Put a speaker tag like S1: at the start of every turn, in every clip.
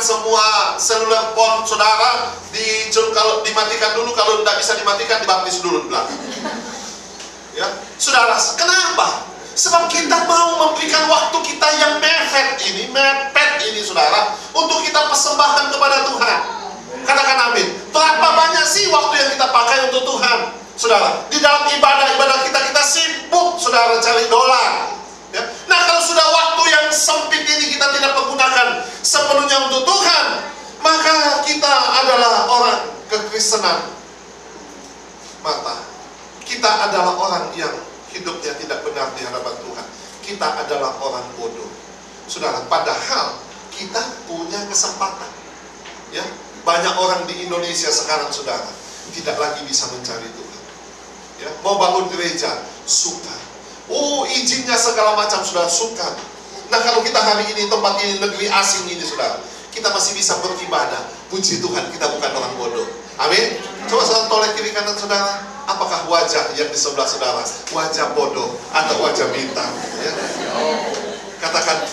S1: semua seluler phone saudara, kalau dimatikan dulu, kalau tidak bisa dimatikan dibaptis dulu di belakang. Ya, saudara, kenapa? Sebab kita mau memberikan waktu kita yang mepet ini saudara, untuk kita persembahkan kepada Tuhan. Katakan amin. Berapa banyak sih waktu yang kita pakai untuk Tuhan, saudara? Di dalam ibadah kita sibuk, saudara, cari dolar. Ya. Nah, kalau sudah waktu yang sempit ini kita tidak menggunakan sepenuhnya untuk Tuhan, maka kita adalah orang kekristenan mata. Kita adalah orang yang hidupnya tidak benar di hadapan Tuhan. Kita adalah orang bodoh, saudara. Padahal kita punya kesempatan. Ya, banyak orang di Indonesia sekarang, saudara, tidak lagi bisa mencari Tuhan. Ya, mau bangun gereja suka. Oh, izinnya segala macam sudah suka. Nah, kalau kita hari ini tempat ini negeri asing ini, saudara, kita masih bisa beribadah. Puji Tuhan, kita bukan orang bodoh. Amin. Coba saudara toleh kiri kanan saudara. Apakah wajah yang di sebelah saudara wajah bodoh atau wajah bintang? Ya?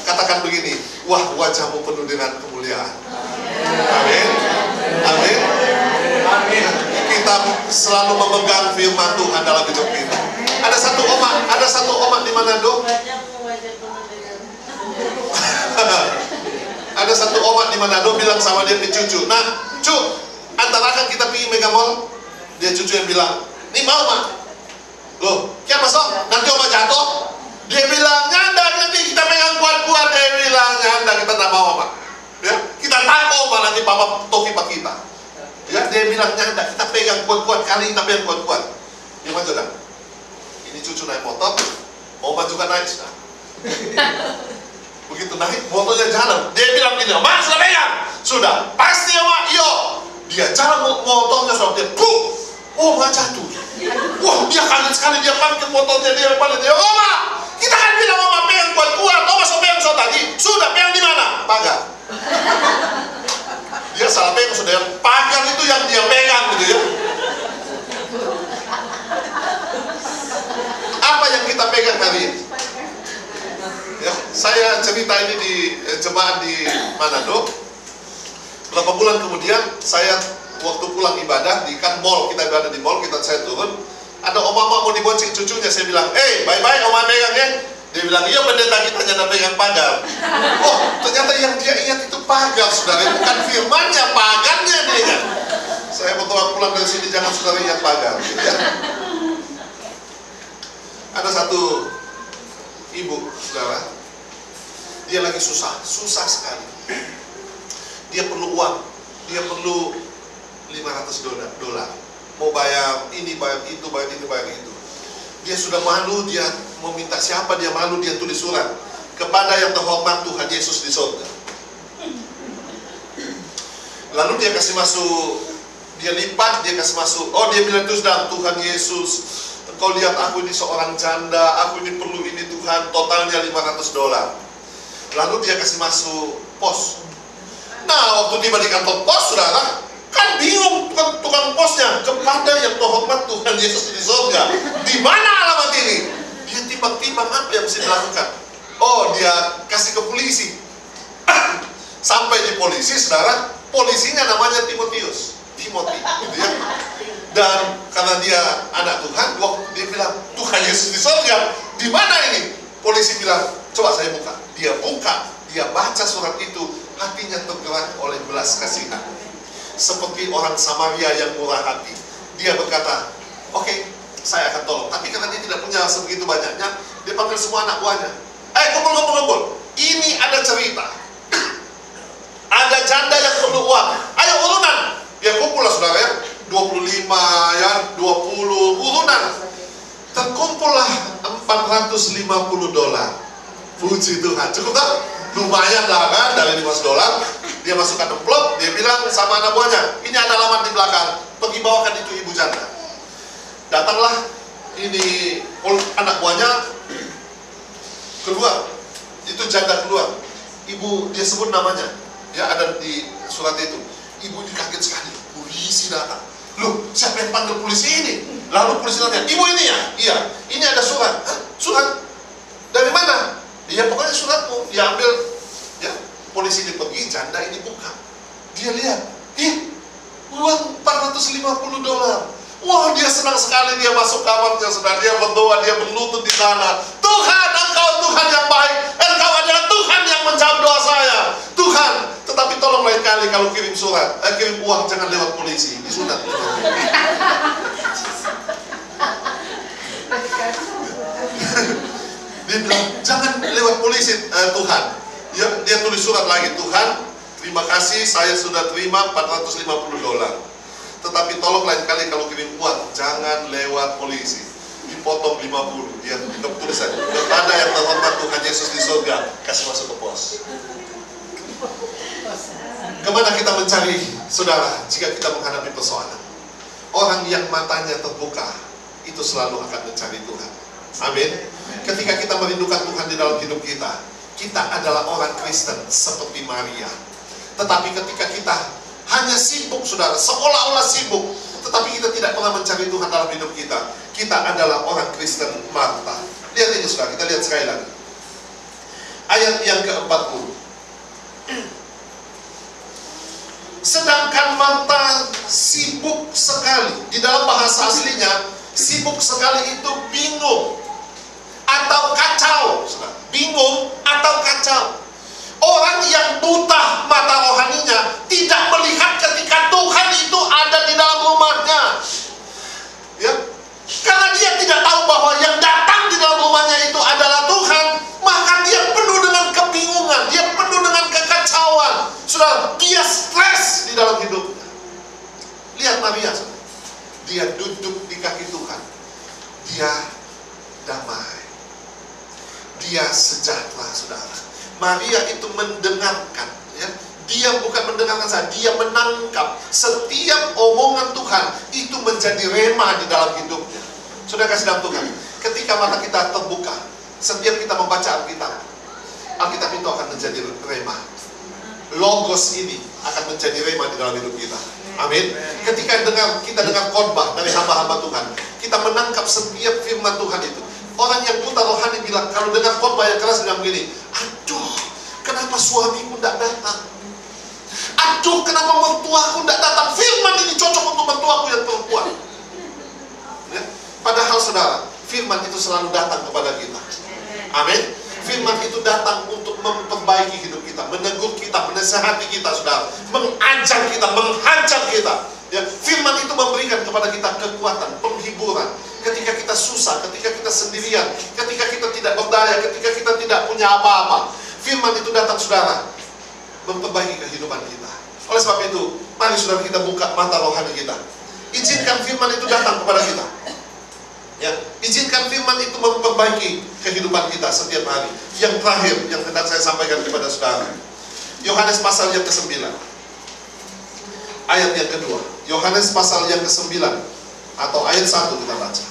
S1: Katakan begini, wah, wajahmu penuh dengan kemuliaan. Amin. Amin. Amin. Kita selalu memegang firman Tuhan dalam hidup kita. Ada satu omak di Manado. Ada satu omak di Manado bilang sama dia ke cucu, nah, cu, antarakan kita pergi Mega Mall. Dia cucu yang bilang, nih mau mak? Loh, kiapa sok? Nanti omak jatuh. Dia bilang, nyanda, nanti kita pegang kuat-kuat. Dia bilang, nyanda, kita tak mau mak. Ya, kita takut mak, nanti papa toki pak kita. Ya, dia bilang, nyanda, kita pegang kuat-kuat, kali kita pegang kuat-kuat. Yang mana sudah? Ini cucu naik motor, omak juga naik sudah. Begitu naik, motornya jalan. Dia bilang gini, mas, sudah pegang. Sudah, pasti omak, iyo. Dia jalan motornya sudah, dia puh. Oh, mak jatuh. Wah, dia kaget sekali, dia pakai motornya, dia balik. Dia, oh mak, kita kan bilang oma pegang kuat-kuat. Oh, masa pegang so tadi? Sudah, pegang di mana? Pagar. Dia salah pegang, sudah. Pagar itu yang dia pegang gitu ya. Apa yang kita pegang hari ini? Ya, saya cerita ini di jemaat di Manado. Berapa bulan kemudian saya waktu pulang ibadah di kan mall, kita ibadah di mall, saya turun, ada oma mau dibonceng cucunya. Saya bilang, bye-bye oma pegang ya. Dia bilang, iya pendeta kita nyanda pegang pagar. Oh, ternyata yang dia ingat itu pagar, saudara. Bukan firmannya, pagarnya dia ingat. Saya mau pulang dari sini, jangan saudara ingat pagar ya. Ada satu ibu, saudara, dia lagi susah sekali. Dia perlu uang, dia perlu $500. Mau bayar ini, bayar itu, bayar ini, bayar itu. Dia sudah malu, dia mau minta siapa, dia malu, dia tulis surat kepada yang terhormat Tuhan Yesus di surga. Lalu dia kasih masuk, dia lipat, dia kasih masuk. Oh, dia bilang terus, dan Tuhan Yesus, engkau lihat aku ini seorang janda, aku ini perlu ini Tuhan, totalnya $500. Lalu dia kasih masuk pos. Nah, waktu tiba di kantor pos, saudara, kan bingung tukang posnya, kepada yang terhormat Tuhan Yesus di surga. Di mana alamat ini? Dia timbang-timbang apa yang mesti dilakukan. Oh, dia kasih ke polisi. Sampai di polisi, saudara, polisinya namanya Timothy, gitu ya. Dan karena dia anak Tuhan, waktu dia bilang Tuhan Yesus di surga, di mana ini? Polisi bilang, coba saya buka. Dia buka, dia baca surat itu, hatinya tergerak oleh belas kasihan. Seperti orang Samaria yang murah hati. Dia berkata, oke, saya akan tolong. Tapi karena dia tidak punya sebegitu banyaknya, dia panggil semua anak buahnya. Kumpul. Ini ada cerita. Ada janda yang perlu uang. Ayo urunan. Ya kumpul lah saudara ya. 25 ya, 20 urunan. Terkumpullah $450. Puji Tuhan. Cukup tak? Lumayan lah kan, dari $500. Dia masukkan amplop, dia bilang sama anak buahnya, ini ada alamat di belakang, pergi bawakan itu ibu janda. Datanglah ini anak buahnya keluar, itu janda keluar. Ibu, dia sebut namanya, ya ada di surat itu. Ibu ini kaget sekali, polisi datang. Loh, siapa yang panggil polisi ini? Lalu polisi nanya, ibu ini ya? Iya, ini ada surat. Hah? Surat? Dari mana? Ya pokoknya suratmu, dia ambil, ya. polisi ini pergi, janda ini buka. Dia lihat, uang $450. Wah, dia senang sekali. Dia masuk kamarnya, saudara. Dia berdoa, dia berlutut di sana. Tuhan, Engkau Tuhan yang baik. Engkau adalah Tuhan yang menjawab doa saya. Tuhan, tetapi tolong lain kali kalau kirim surat, kirim uang jangan lewat polisi. Disunat. Dia bilang, jangan lewat polisi, Tuhan. Dia tulis surat lagi, Tuhan, terima kasih, saya sudah terima $450. Tetapi tolong lain kali kalau kirim uang, jangan lewat polisi. Dipotong 50. Dia tulisan, kepada yang terhormat Tuhan Yesus di surga, kasih masuk ke pos. Kemana kita mencari, saudara, jika kita menghadapi persoalan? Orang yang matanya terbuka, itu selalu akan mencari Tuhan. Amin. Ketika kita merindukan Tuhan di dalam hidup kita, kita adalah orang Kristen seperti Maria. Tetapi ketika kita hanya sibuk, saudara, seolah-olah sibuk, tetapi kita tidak pernah mencari Tuhan dalam hidup kita, kita adalah orang Kristen Marta. Lihat ini, saudara, kita lihat sekali lagi. Ayat yang ke-40. Sedangkan Marta sibuk sekali. Di dalam bahasa aslinya, sibuk sekali itu bingung atau kacau, saudara. Bingung atau kacau. Orang yang buta mata rohaninya tidak melihat ketika Tuhan itu ada di dalam rumahnya, ya, karena dia tidak tahu bahwa yang datang di dalam rumahnya itu adalah Tuhan, maka dia penuh dengan kebingungan, dia penuh dengan kekacauan, saudara. Dia stres di dalam hidupnya. Lihat Maria, saudara. Dia duduk di kaki Tuhan, dia damai, dia sejahtera, saudara. Maria itu mendengarkan, ya. Dia bukan mendengarkan saja, dia menangkap setiap omongan Tuhan itu menjadi rema di dalam hidupnya. Saudara kasih dalam Tuhan, ketika mata kita terbuka, setiap kita membaca Alkitab itu akan menjadi rema. Logos ini akan menjadi rema di dalam hidup kita. Amin. Ketika kita dengar khotbah dari hamba-hamba Tuhan, kita menangkap setiap firman Tuhan itu. Orang yang buta rohani bilang, kalau dengar khotbah yang keras bilang begini, aduh, kenapa suamiku tidak datang? Aduh, kenapa mertuaku tidak datang? Firman ini cocok untuk mertuaku yang perempuan. Ya? Padahal saudara, firman itu selalu datang kepada kita. Amin. Firman itu datang untuk memperbaiki hidup kita, menegur kita, menasihati kita, saudara, mengajar kita, menghajar kita. Ya, firman itu memberikan kepada kita kekuatan, penghiburan. Ketika kita susah, ketika kita sendirian, ketika kita tidak berdaya, ketika kita tidak punya apa-apa, firman itu datang, saudara, memperbaiki kehidupan kita. Oleh sebab itu, mari saudara kita buka mata rohani kita. Izinkan firman itu datang kepada kita. Ya, izinkan firman itu memperbaiki kehidupan kita setiap hari. Yang terakhir yang hendak saya sampaikan kepada saudara, Yohanes pasal yang ke-9, ayat yang kedua. Yohanes pasal yang ke-9 atau ayat 1 kita baca.